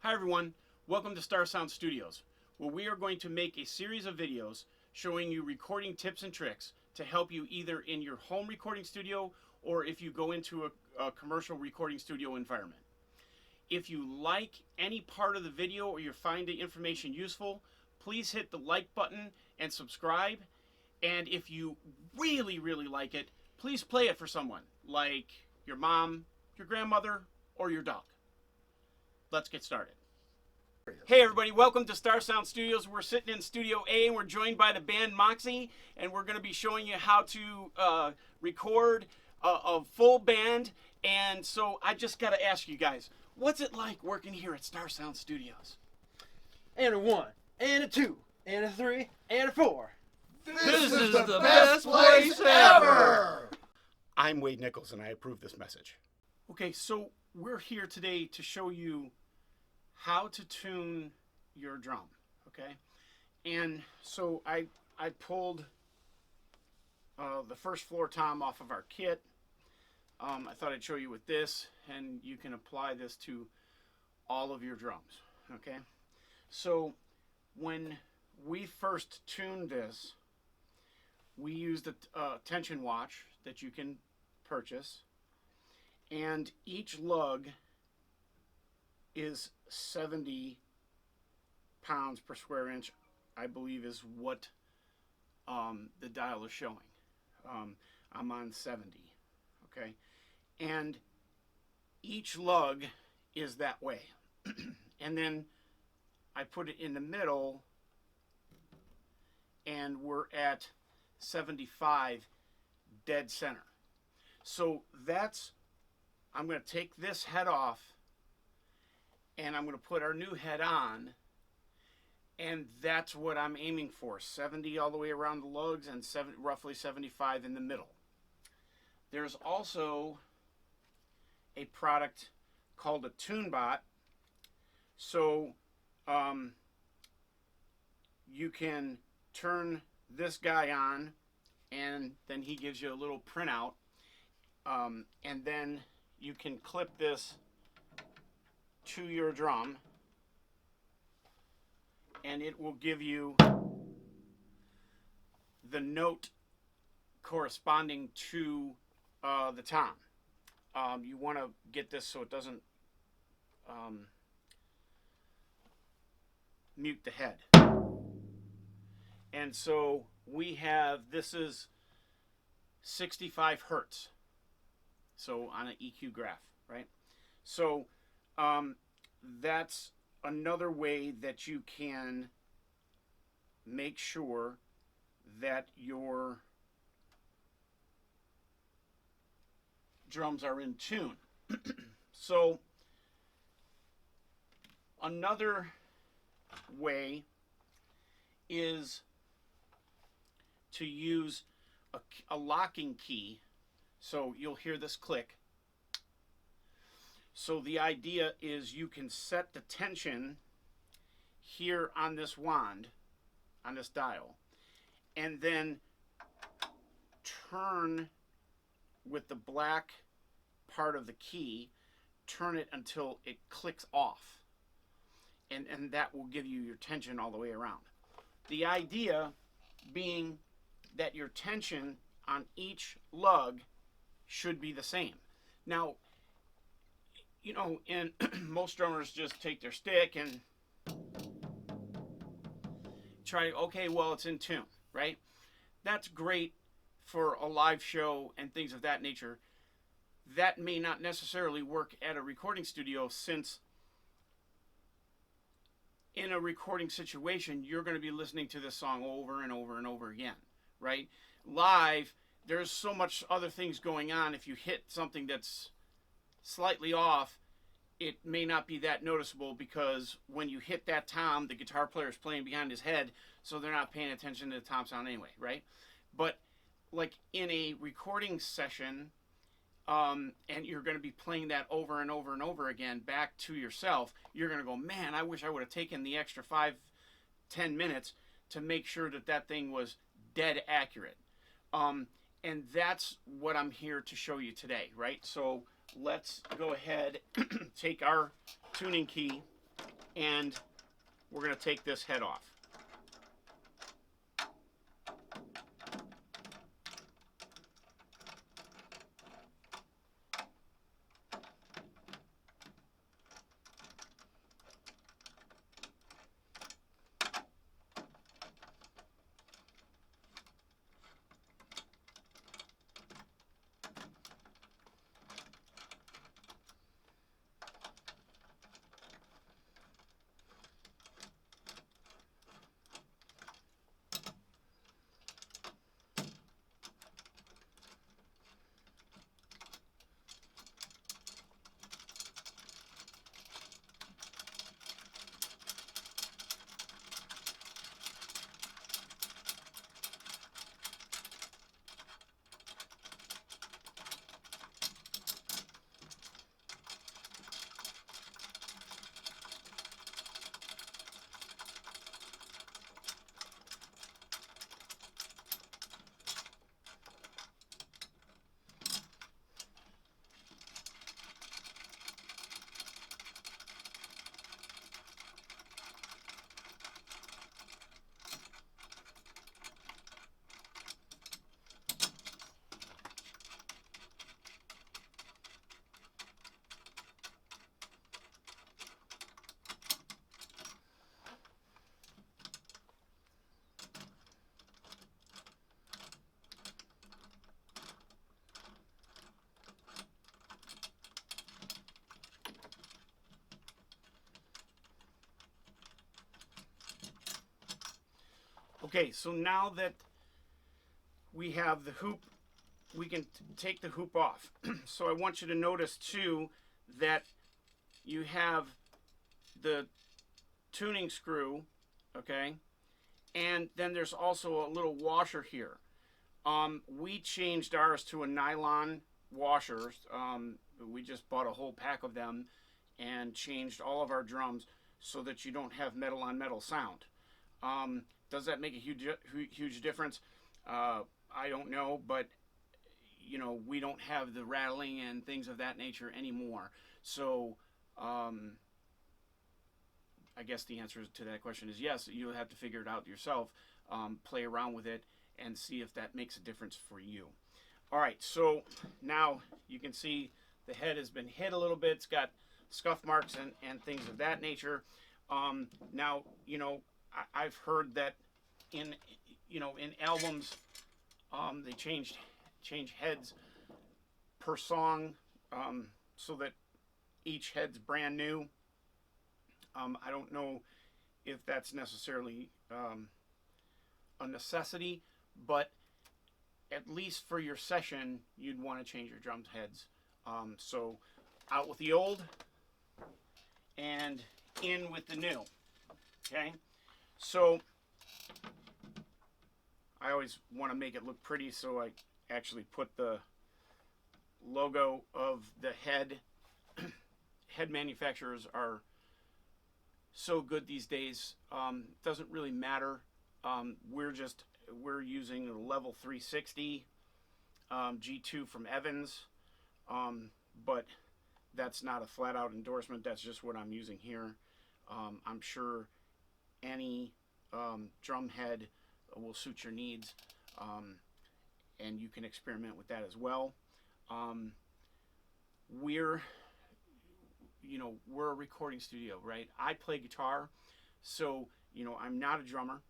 Hi everyone, welcome to Starsound Studios, where we are going to make a series of videos showing you recording tips and tricks to help you either in your home recording studio or if you go into a commercial recording studio environment. If you like any part of the video or you find the information useful, please hit the like button and subscribe. And if you really like it, please play it for someone, like your mom, your grandmother, or your dog. Let's get started. Hey everybody, welcome to Starsound Studios. We're sitting in Studio A and we're joined by the band Moxie, and we're going to be showing you how to record a full band. And so I just got to ask you guys, what's it like working here at Starsound Studios? And a 1, and a 2, and a 3, and a 4. This is the best place ever! I'm Wade Nichols and I approve this message. Okay, so we're here today to show you how to tune your drum, okay? And so I pulled the first floor tom off of our kit. I thought I'd show you with this, and you can apply this to all of your drums, okay? So when we first tuned this, we used a tension watch that you can purchase, and each lug is 70 pounds per square inch, I believe is what the dial is showing. I'm on 70, okay? And each lug is that way. And then I put it in the middle, and we're at 75 dead center. So that's, I'm going to take this head off and I'm going to put our new head on, and that's what I'm aiming for, 70 all the way around the lugs and roughly 75 in the middle. There's also a product called a TuneBot. So you can turn this guy on, and then he gives you a little printout, and then you can clip this to your drum, and it will give you the note corresponding to the tom. You want to get this so it doesn't mute the head. And so we have, this is 65 hertz, so on an EQ graph, right? So that's another way that you can make sure that your drums are in tune. So another way is to use a locking key. So you'll hear this click. So the idea is you can set the tension here on this wand, on this dial, and then turn with the black part of the key, turn it until it clicks off. And that will give you your tension all the way around. The idea being that your tension on each lug should be the same. Now, you know, and most drummers just take their stick and try, okay, well, it's in tune, right? That's great for a live show and things of that nature. That may not necessarily work at a recording studio, since in a recording situation, you're going to be listening to this song over and over and over again, right? Live, there's so much other things going on. If you hit something that's slightly off, it may not be that noticeable, because when you hit that tom, the guitar player is playing behind his head, so they're not paying attention to the tom sound anyway, right? But like in a recording session, and you're going to be playing that over and over and over again back to yourself, you're going to go, man, I wish I would have taken the extra 5-10 minutes to make sure that that thing was dead accurate. And that's what I'm here to show you today, right? So let's go ahead, take our tuning key, and we're going to take this head off. Okay, so now that we have the hoop, we can take the hoop off. So I want you to notice too that you have the tuning screw, okay, and then there's also a little washer here. We changed ours to a nylon washer. We just bought a whole pack of them and changed all of our drums so that you don't have metal on metal sound. Does that make a huge difference? I don't know, but you know, we don't have the rattling and things of that nature anymore. So I guess the answer to that question is yes. You'll have to figure it out yourself, play around with it, and see if that makes a difference for you. All right, so now you can see the head has been hit a little bit. It's got scuff marks and things of that nature. Now, you know, I've heard that in albums, they change heads per song, so that each head's brand new. I don't know if that's necessarily a necessity, but at least for your session, you'd want to change your drum heads. So out with the old and in with the new. Okay, so I always want to make it look pretty, so I actually put the logo of the head. Head manufacturers are so good these days. Doesn't really matter. We're using a level 360 G2 from Evans, but that's not a flat out endorsement. That's just what I'm using here. I'm sure any drum head will suit your needs, and you can experiment with that as well. We're a recording studio, right? I play guitar, so I'm not a drummer,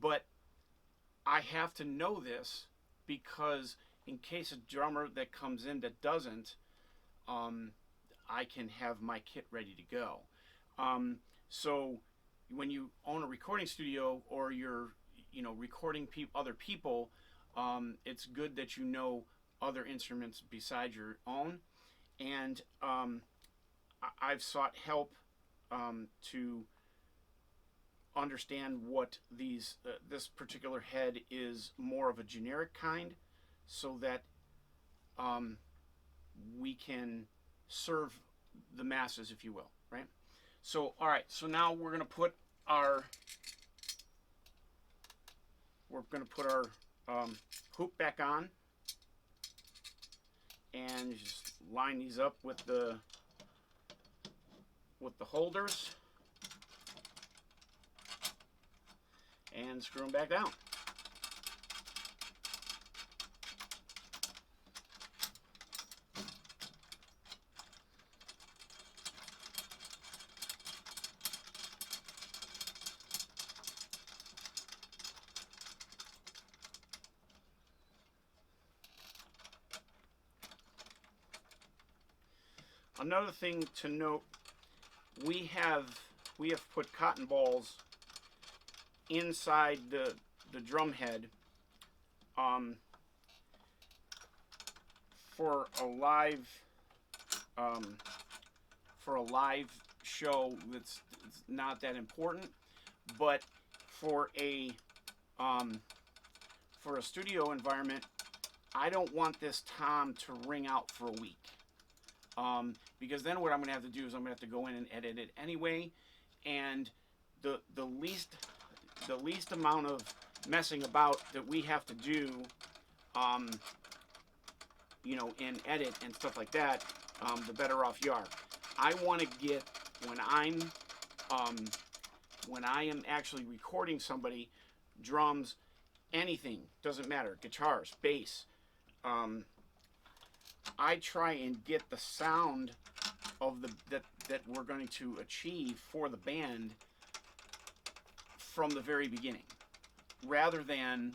but I have to know this because in case a drummer that comes in that doesn't, I can have my kit ready to go. So when you own a recording studio or you're recording other people, it's good that you know other instruments besides your own. And I've sought help to understand what this particular head is more of a generic kind, so that we can serve the masses, if you will, right? So all right, so now we're going to put our hoop back on, and you just line these up with the holders. and screw them back down. Another thing to note, we have put cotton balls inside the drum head for a live show that's not that important, but for a studio environment, I don't want this tom to ring out for a week. Because then what I'm going to have to do is I'm going to have to go in and edit it anyway, and the least amount of messing about that we have to do, you know, in edit and stuff like that, the better off you are. I want to get, when I am actually recording somebody, drums, anything, doesn't matter, guitars, bass, I try and get the sound of that we're going to achieve for the band from the very beginning, rather than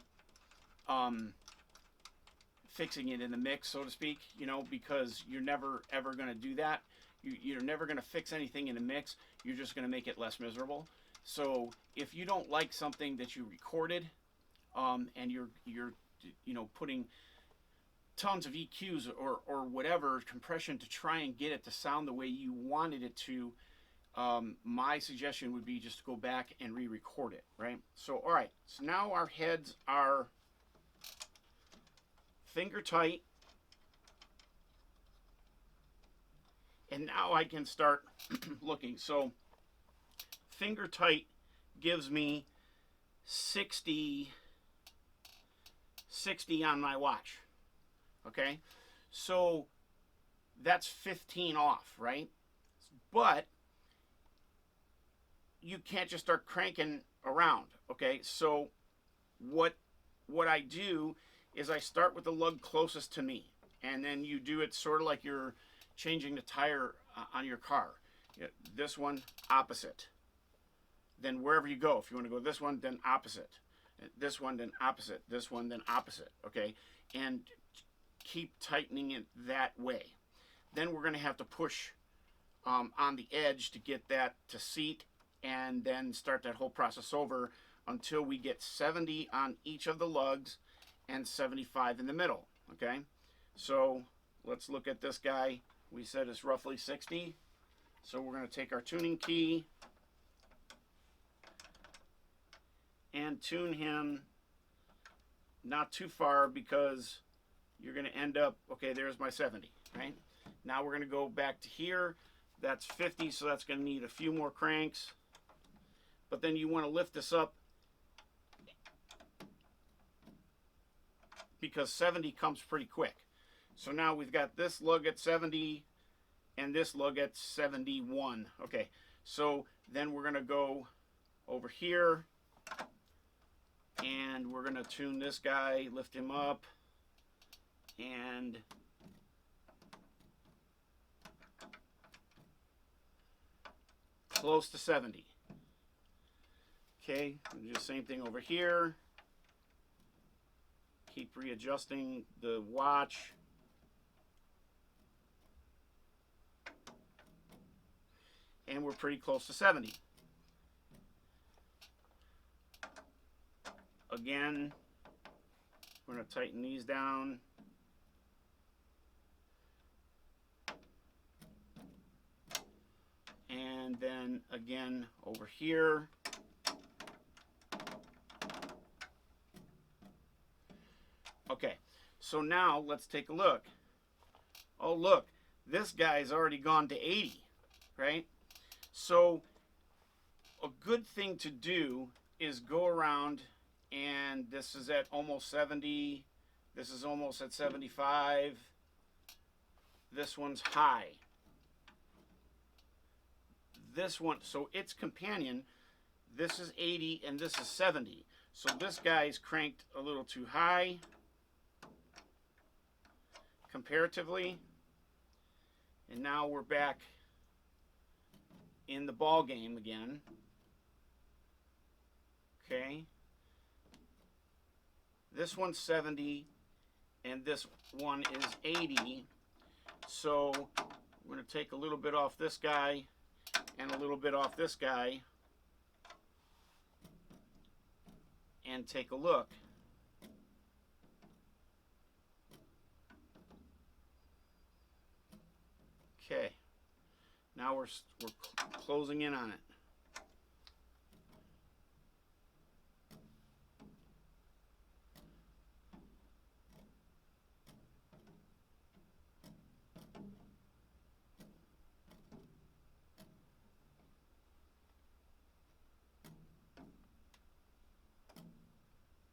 fixing it in the mix, so to speak, you know, because you're never ever going to do that. You're never going to fix anything in a mix. You're just going to make it less miserable. So if you don't like something that you recorded, and you're you know, putting tons of EQs or whatever compression to try and get it to sound the way you wanted it to, my suggestion would be just to go back and re-record it, right? So, all right, so now our heads are finger tight, and now I can start looking. So finger tight gives me 60 on my watch. Okay, so that's 15 off, right? But you can't just start cranking around, okay? So what I do is I start with the lug closest to me, and then you do it sort of like you're changing the tire on your car. This one, opposite. Then wherever you go, if you want to go this one, then opposite. This one, then opposite. This one, then opposite, okay? And keep tightening it that way. Then we're going to have to push on the edge to get that to seat, and then start that whole process over until we get 70 on each of the lugs and 75 in the middle, okay? So let's look at this guy. We said it's roughly 60. So we're going to take our tuning key and tune him not too far, because you're going to end up, okay, there's my 70, right? Now we're going to go back to here. That's 50, so that's going to need a few more cranks. But then you want to lift this up, because 70 comes pretty quick. So now we've got this lug at 70 and this lug at 71. Okay, so then we're going to go over here, and we're going to tune this guy, lift him up, and close to 70. Okay, do the same thing over here. Keep readjusting the watch. And we're pretty close to 70. Again, we're going to tighten these down. And then again over here. Okay, so now let's take a look. Oh, look, this guy's already gone to 80, right? So a good thing to do is go around, and this is at almost 70. This is almost at 75. This one's high. This one, so its companion, This is 80 and this is 70. So this guy's cranked a little too high comparatively. And now we're back in the ball game again. Okay. This one's 70 and this one is 80. So we're going to take a little bit off this guy and a little bit off this guy and take a look. Okay. Now we're closing in on it.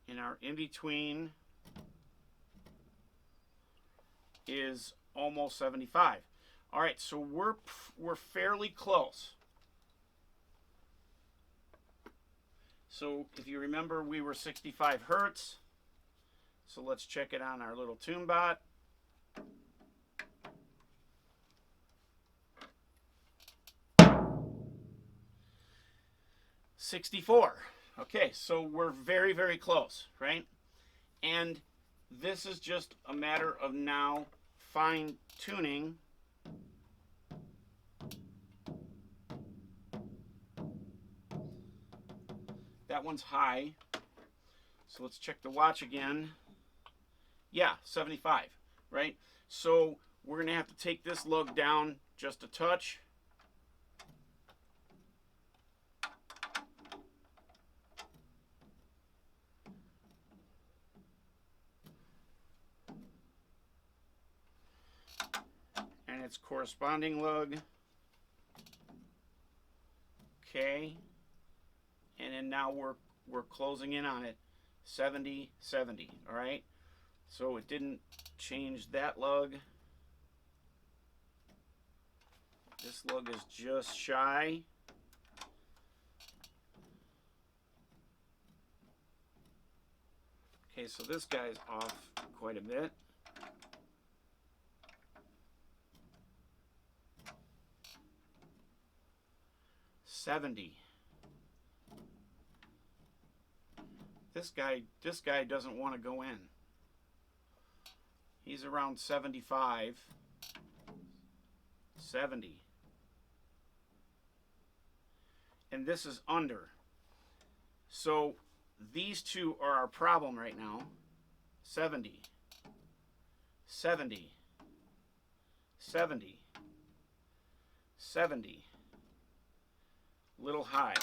And our in-between is almost 75. All right, so we're fairly close. So if you remember, we were 65 hertz. So let's check it on our little tune bot. $64. Okay, so we're very, very close, right? And this is just a matter of now fine tuning that one's high. So let's check the watch again. Yeah, 75, right? So we're gonna have to take this lug down just a touch. And its corresponding lug. Okay. And then now we're closing in on it. 70, 70, all right? So it didn't change that lug. This lug is just shy. Okay, so this guy's off quite a bit. $70. This guy doesn't want to go in. He's around 75. 70. And this is under. So these two are our problem right now. 70. 70. 70. 70. Little high.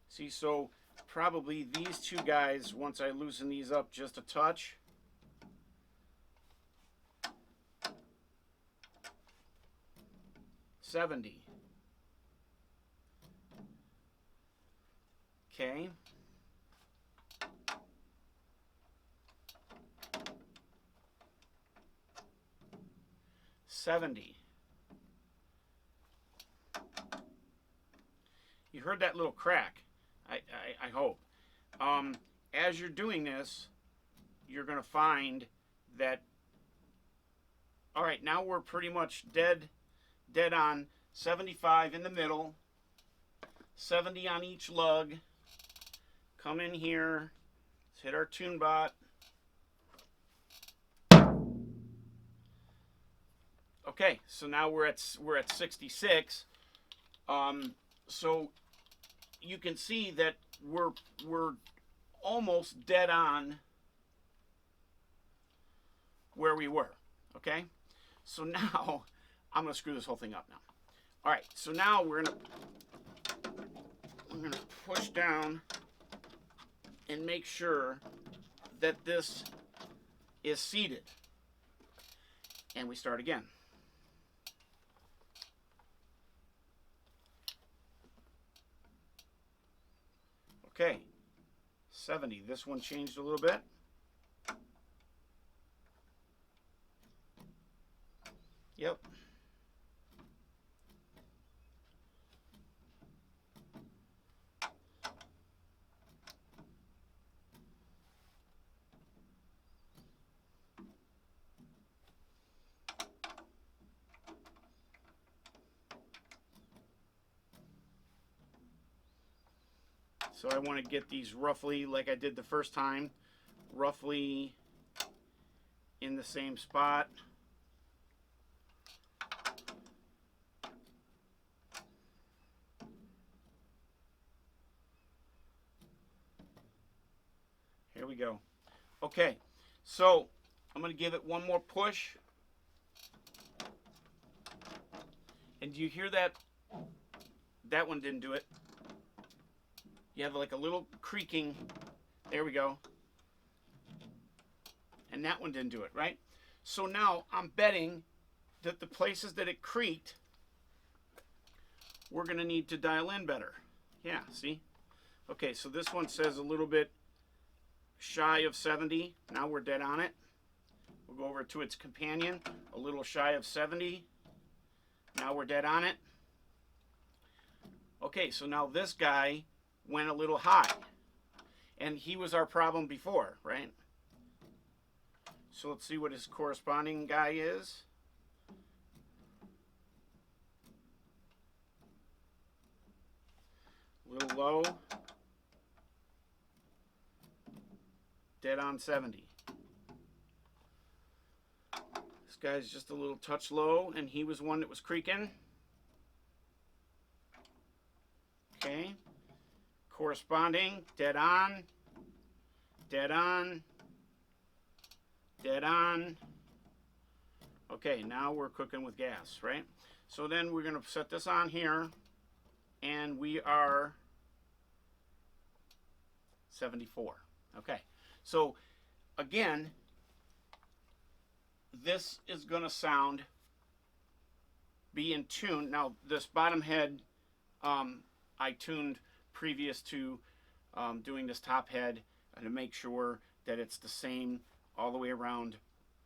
See, so probably these two guys, once I loosen these up just a touch, $70. Okay. $70. You heard that little crack. I hope. As you're doing this, you're going to find that, all right, now we're pretty much dead on. 75 in the middle, 70 on each lug. Come in here, let's hit our tune bot. Okay, so now we're at 66. So you can see that we're almost dead on where we were. Okay, so now I'm gonna screw this whole thing up now. All right, so now we're gonna push down and make sure that this is seated, and we start again. Okay, 70. This one changed a little bit. Yep. So I want to get these roughly like I did the first time, roughly in the same spot. Here we go. Okay, so I'm going to give it one more push. And do you hear that? That one didn't do it. You have like a little creaking. There we go. And that one didn't do it, right? So now I'm betting that the places that it creaked, we're going to need to dial in better. Yeah, see? Okay, so this one says a little bit shy of 70. Now we're dead on it. We'll go over to its companion, a little shy of 70. Now we're dead on it. Okay, so now this guy went a little high. And he was our problem before, right? So let's see what his corresponding guy is. A little low. Dead on 70. This guy's just a little touch low, and he was one that was creaking. Okay. Corresponding, dead on, dead on, dead on. Okay, now we're cooking with gas, right? So then we're going to set this on here, and we are 74. Okay, so again, this is going to sound, be in tune. Now, this bottom head, I tuned previous to doing this top head to make sure that it's the same all the way around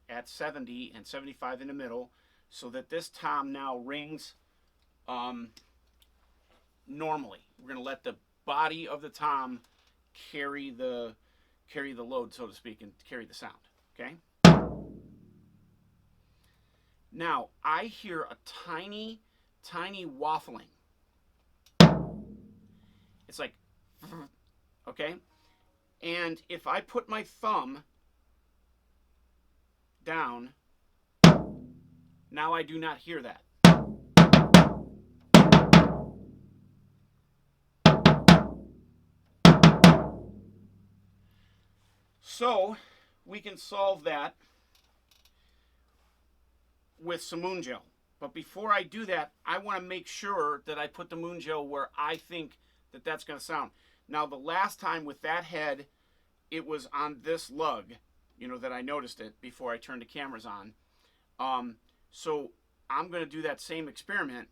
at 70 and 75 in the middle, so that this tom now rings normally. We're going to let the body of the tom carry the load, so to speak, and carry the sound. Okay. Now I hear a tiny waffling. It's like, okay? And if I put my thumb down, now I do not hear that. So we can solve that with some moon gel. But before I do that, I want to make sure that I put the moon gel where I think that that's going to sound. Now, the last time with that head, it was on this lug, you know, that I noticed it before I turned the cameras on. So I'm going to do that same experiment.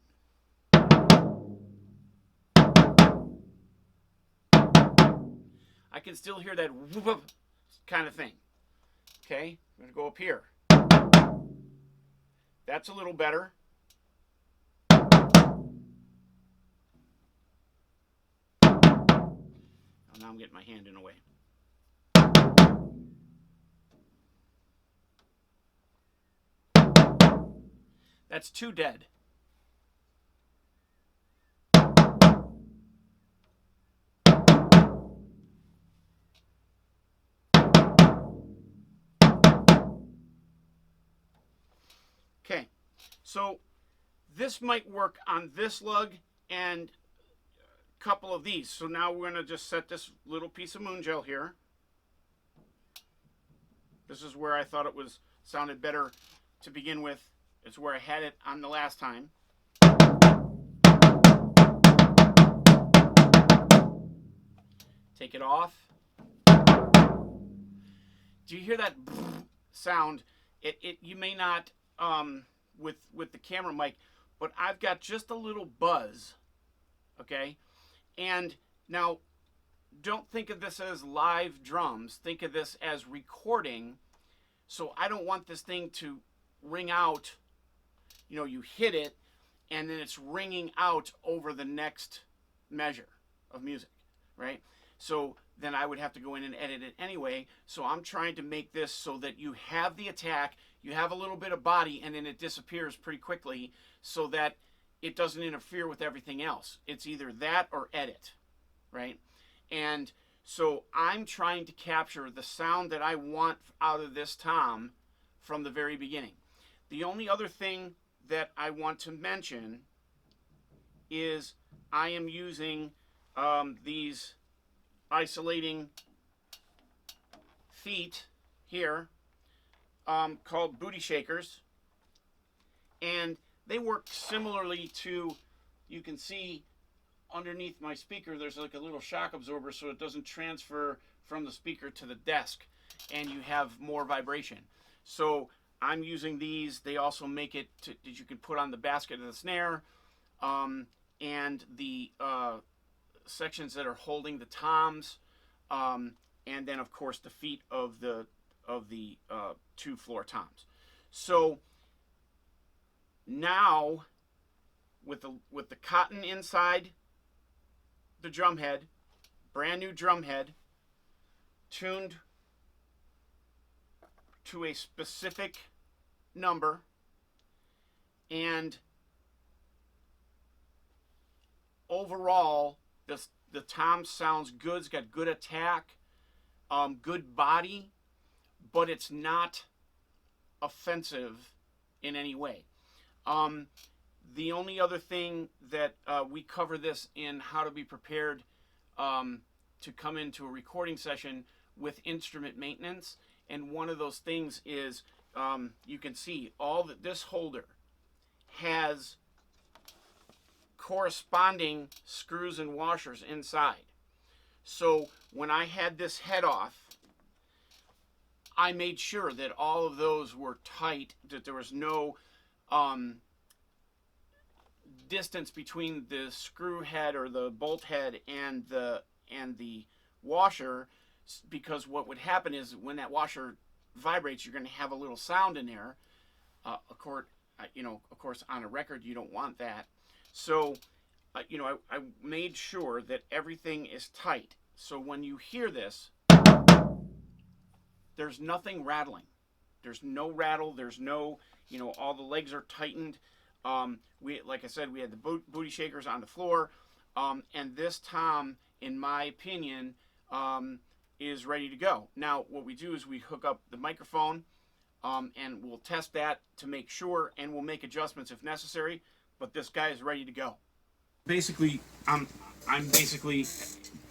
I can still hear that whoop kind of thing. Okay, I'm going to go up here. That's a little better. Now I'm getting my hand in the way. That's too dead. Okay, so this might work on this lug and a couple of these. So now we're going to just set this little piece of moon gel here. This is where I thought it was sounded better to begin with. It's where I had it on the last time. Take it off. Do you hear that sound? You may not with the camera mic, but I've got just a little buzz. Okay, and now don't think of this as live drums. Think of this as recording. So I don't want this thing to ring out. You know, you hit it, and then it's ringing out over the next measure of music, right? So then I would have to go in and edit it anyway. So I'm trying to make this so that you have the attack, you have a little bit of body, and then it disappears pretty quickly so that it doesn't interfere with everything else. It's either that or edit, right? And so I'm trying to capture the sound that I want out of this tom from the very beginning. The only other thing that I want to mention is I am using these isolating feet here called booty shakers, and they work similarly to, you can see underneath my speaker there's like a little shock absorber so it doesn't transfer from the speaker to the desk and you have more vibration. So I'm using these. They also make it that you can put on the basket of the snare, and the sections that are holding the toms, and then of course the feet of the 2 floor toms. So now with the cotton inside the drum head, brand new drum head, tuned to a specific number, and overall the tom sounds good. It's got good attack, good body, but it's not offensive in any way. The only other thing that we cover this in how to be prepared to come into a recording session with instrument maintenance, and one of those things is you can see all that this holder has corresponding screws and washers inside. So when I had this head off, I made sure that all of those were tight, that there was no distance between the screw head or the bolt head and the washer, because what would happen is when that washer vibrates, you're going to have a little sound in there. Of course, on a record you don't want that. So, I made sure that everything is tight. So when you hear this, there's nothing rattling. There's no rattle. There's no, all the legs are tightened. Like I said, we had the booty shakers on the floor, and this tom, in my opinion, is ready to go. Now, what we do is we hook up the microphone, and we'll test that to make sure, and we'll make adjustments if necessary. But this guy is ready to go. Basically, I'm basically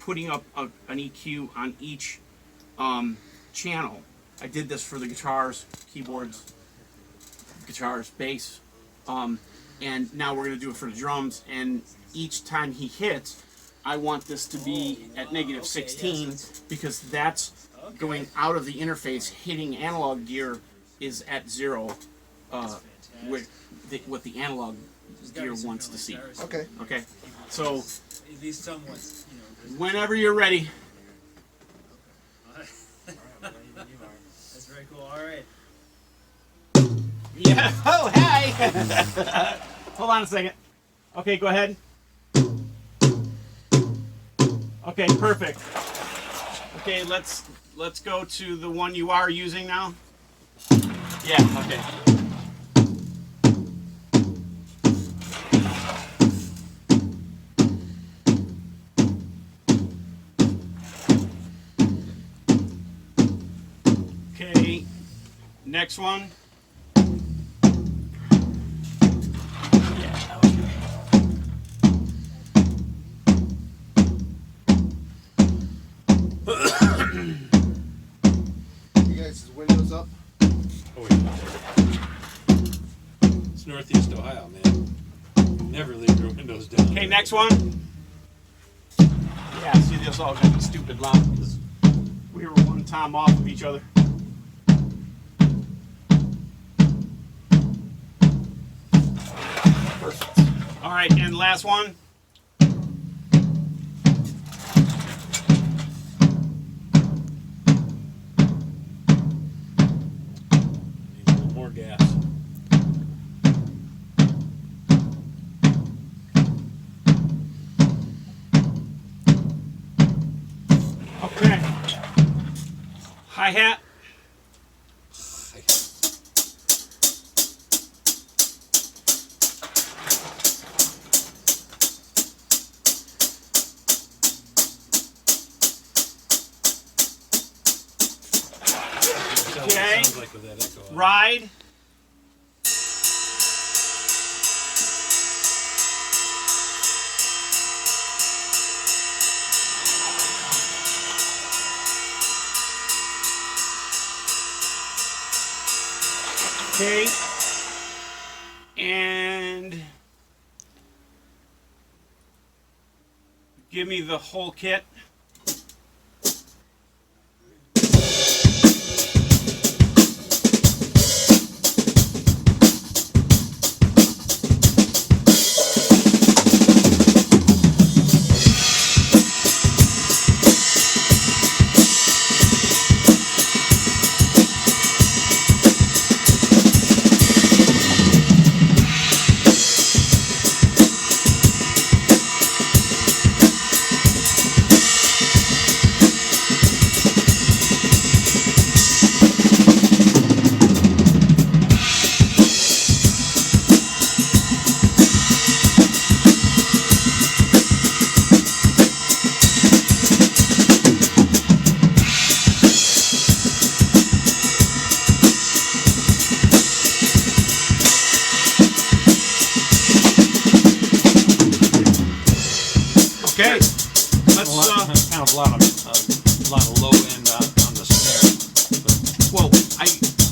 putting up an EQ on each channel. I did this for the guitars, keyboards, guitars, bass, and now we're going to do it for the drums. And each time he hits, I want this to be at -16, because that's going out of the interface. Hitting analog gear is at 0, what the analog gear wants to see. Okay. Okay. So At least somewhat, whenever you're ready. That's very cool. All right. Yeah. Oh, hey. Hold on a second. Okay, go ahead. Okay, perfect. Okay, let's go to the one you are using now. Yeah. Okay. Okay. Next one. Windows up. Oh, yeah. It's Northeast Ohio, man. Never leave your windows down. Okay, next one. Yeah, see, this all gonna be stupid loud because we were one time off of each other. Perfect. All right, and last one. More gas. Okay. Hi-hat. back with that echo. Ride. Okay. And give me the whole kit. Okay, let's. Kind of a lot of low end on the snare. But Well,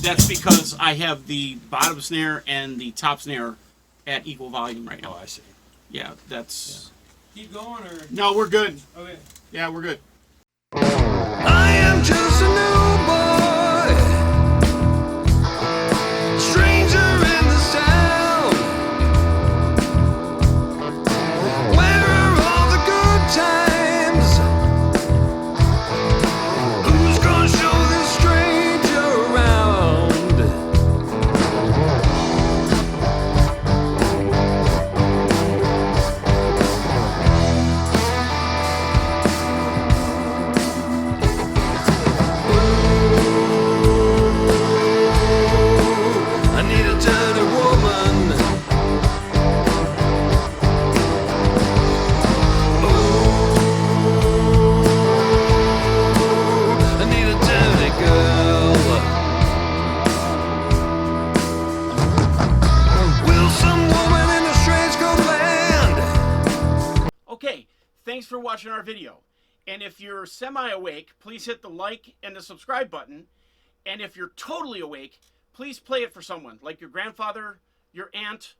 that's because I have the bottom snare and the top snare at equal volume right now. oh, I see. Yeah, that's. Keep going or? No, we're good. Okay. Yeah, we're good. I am just a new boy, stranger in the sound. Where are all the good times? Who's gonna show this stranger around? I need a dirty woman. Ooh, I need a dirty girl. Will some woman in a strange cold land? Okay, thanks for watching our video. And if you're semi-awake, please hit the like and the subscribe button. And if you're totally awake, please play it for someone, like your grandfather, your aunt,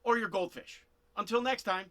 or your goldfish. Until next time.